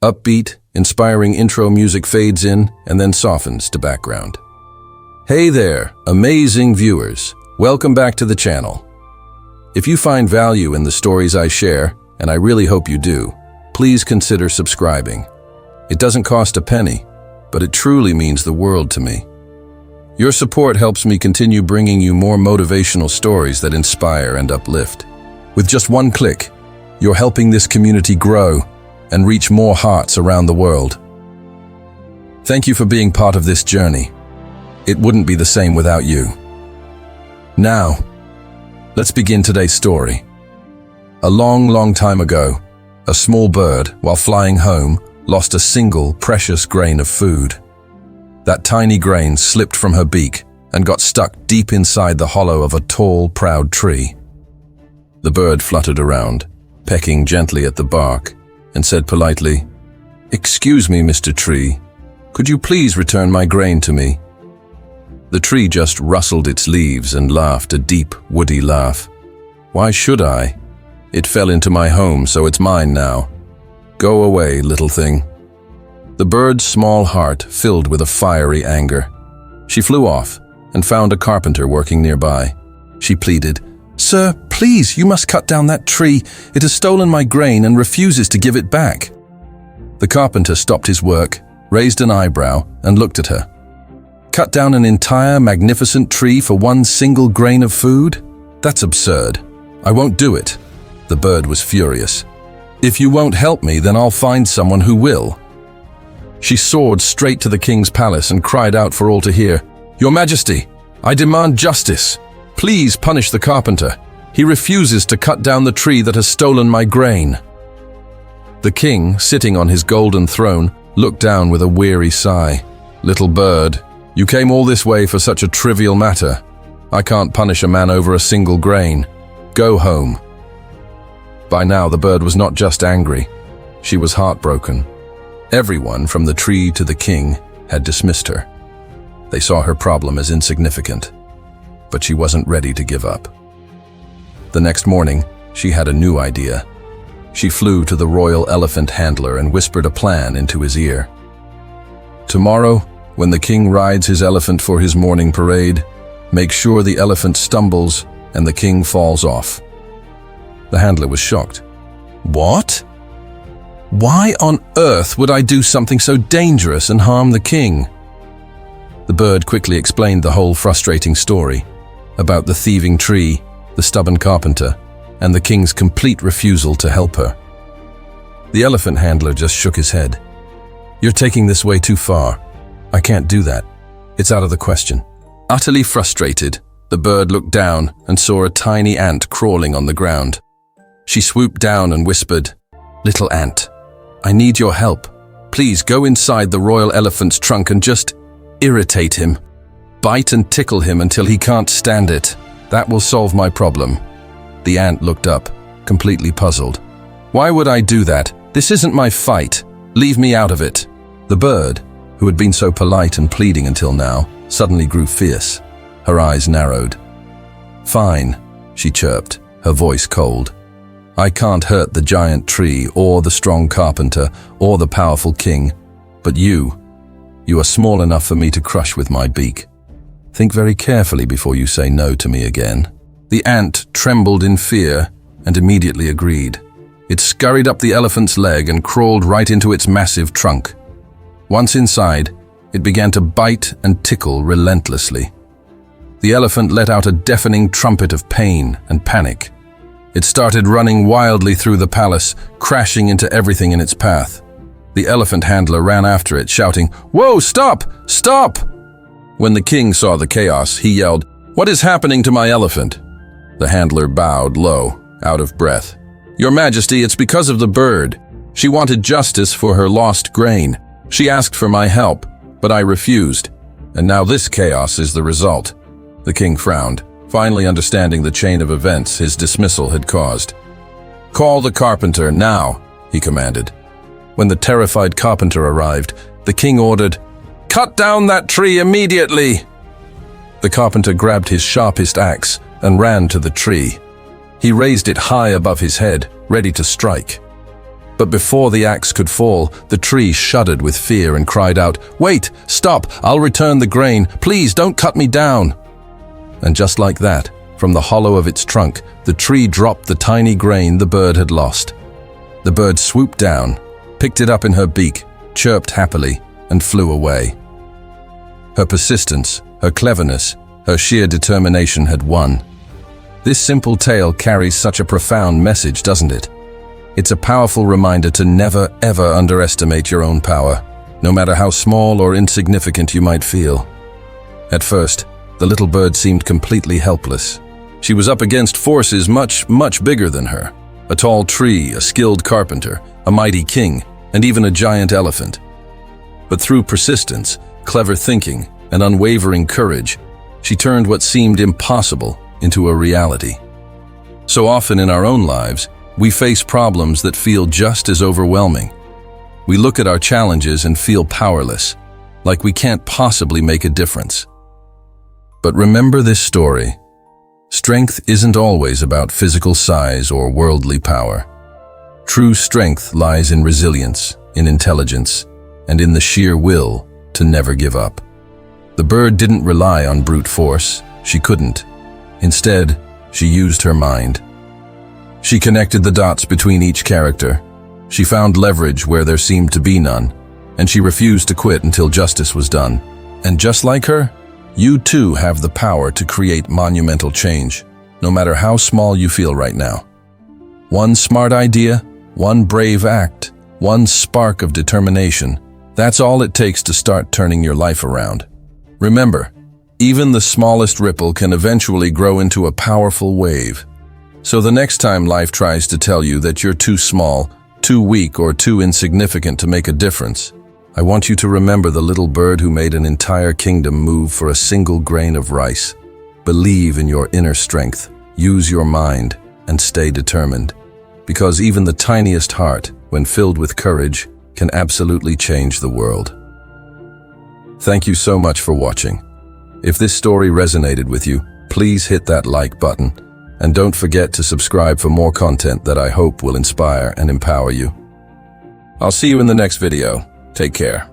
Upbeat, inspiring intro music fades in and then softens to background. Hey there, amazing viewers. Welcome back to the channel. If you find value in the stories I share, and I really hope you do, please consider subscribing. It doesn't cost a penny, but it truly means the world to me. Your support helps me continue bringing you more motivational stories that inspire and uplift. With just one click, you're helping this community grow and reach more hearts around the world. Thank you for being part of this journey. It wouldn't be the same without you. Now, let's begin today's story. A long time ago, a small bird, while flying home, lost a single precious grain of food. That tiny grain slipped from her beak and got stuck deep inside the hollow of a tall, proud tree. The bird fluttered around, pecking gently at the bark, and said politely, "Excuse me, Mr. Tree, could you please return my grain to me?" The tree just rustled its leaves and laughed a deep, woody laugh. "Why should I? It fell into my home, so it's mine now. Go away, little thing." The bird's small heart filled with a fiery anger. She flew off and found a carpenter working nearby. She pleaded, "Sir, please, you must cut down that tree. It has stolen my grain and refuses to give it back." The carpenter stopped his work, raised an eyebrow, and looked at her. "Cut down an entire magnificent tree for one single grain of food? That's absurd. I won't do it." The bird was furious. "If you won't help me, then I'll find someone who will." She soared straight to the king's palace and cried out for all to hear, "Your Majesty, I demand justice. Please punish the carpenter. He refuses to cut down the tree that has stolen my grain." The king, sitting on his golden throne, looked down with a weary sigh. "Little bird, you came all this way for such a trivial matter. I can't punish a man over a single grain. Go home." By now, the bird was not just angry. She was heartbroken. Everyone, from the tree to the king, had dismissed her. They saw her problem as insignificant, but she wasn't ready to give up. The next morning, she had a new idea. She flew to the royal elephant handler and whispered a plan into his ear. "Tomorrow, when the king rides his elephant for his morning parade, make sure the elephant stumbles and the king falls off." The handler was shocked. "What? Why on earth would I do something so dangerous and harm the king?" The bird quickly explained the whole frustrating story about the thieving tree, the stubborn carpenter, and the king's complete refusal to help her. The elephant handler just shook his head. "You're taking this way too far. I can't do that. It's out of the question." Utterly frustrated, the bird looked down and saw a tiny ant crawling on the ground. She swooped down and whispered, "Little ant, I need your help. Please go inside the royal elephant's trunk and just irritate him. Bite and tickle him until he can't stand it. That will solve my problem." The ant looked up, completely puzzled. "Why would I do that? This isn't my fight. Leave me out of it." The bird, who had been so polite and pleading until now, suddenly grew fierce. Her eyes narrowed. "Fine," she chirped, her voice cold. "I can't hurt the giant tree or the strong carpenter or the powerful king, but you are small enough for me to crush with my beak. Think very carefully before you say no to me again." The ant trembled in fear and immediately agreed. It scurried up the elephant's leg and crawled right into its massive trunk. Once inside, it began to bite and tickle relentlessly. The elephant let out a deafening trumpet of pain and panic. It started running wildly through the palace, crashing into everything in its path. The elephant handler ran after it, shouting, "Whoa, stop! Stop!" When the king saw the chaos, he yelled, "What is happening to my elephant?" The handler bowed low, out of breath. "Your Majesty, it's because of the bird. She wanted justice for her lost grain. She asked for my help, but I refused. And now this chaos is the result." The king frowned, finally understanding the chain of events his dismissal had caused. "Call the carpenter now," he commanded. When the terrified carpenter arrived, the king ordered, "Cut down that tree immediately!" The carpenter grabbed his sharpest axe and ran to the tree. He raised it high above his head, ready to strike. But before the axe could fall, the tree shuddered with fear and cried out, "Wait! Stop! I'll return the grain! Please don't cut me down!" And just like that, from the hollow of its trunk, the tree dropped the tiny grain the bird had lost. The bird swooped down, picked it up in her beak, chirped happily, and flew away. Her persistence, her cleverness, her sheer determination had won. This simple tale carries such a profound message, doesn't it? It's a powerful reminder to never, ever underestimate your own power, no matter how small or insignificant you might feel. At first, the little bird seemed completely helpless. She was up against forces much, much bigger than her. A tall tree, a skilled carpenter, a mighty king, and even a giant elephant. But through persistence, clever thinking, and unwavering courage, she turned what seemed impossible into a reality. So often in our own lives, we face problems that feel just as overwhelming. We look at our challenges and feel powerless, like we can't possibly make a difference. But remember this story. Strength isn't always about physical size or worldly power. True strength lies in resilience, in intelligence, and in the sheer will to never give up. The bird didn't rely on brute force. She couldn't. Instead, she used her mind. She connected the dots between each character. She found leverage where there seemed to be none, and she refused to quit until justice was done. And just like her, you too have the power to create monumental change, no matter how small you feel right now. One smart idea, one brave act, one spark of determination, that's all it takes to start turning your life around. Remember, even the smallest ripple can eventually grow into a powerful wave. So the next time life tries to tell you that you're too small, too weak, or too insignificant to make a difference, I want you to remember the little bird who made an entire kingdom move for a single grain of rice. Believe in your inner strength, use your mind, and stay determined. Because even the tiniest heart, when filled with courage, can absolutely change the world. Thank you so much for watching. If this story resonated with you, please hit that like button. And don't forget to subscribe for more content that I hope will inspire and empower you. I'll see you in the next video. Take care.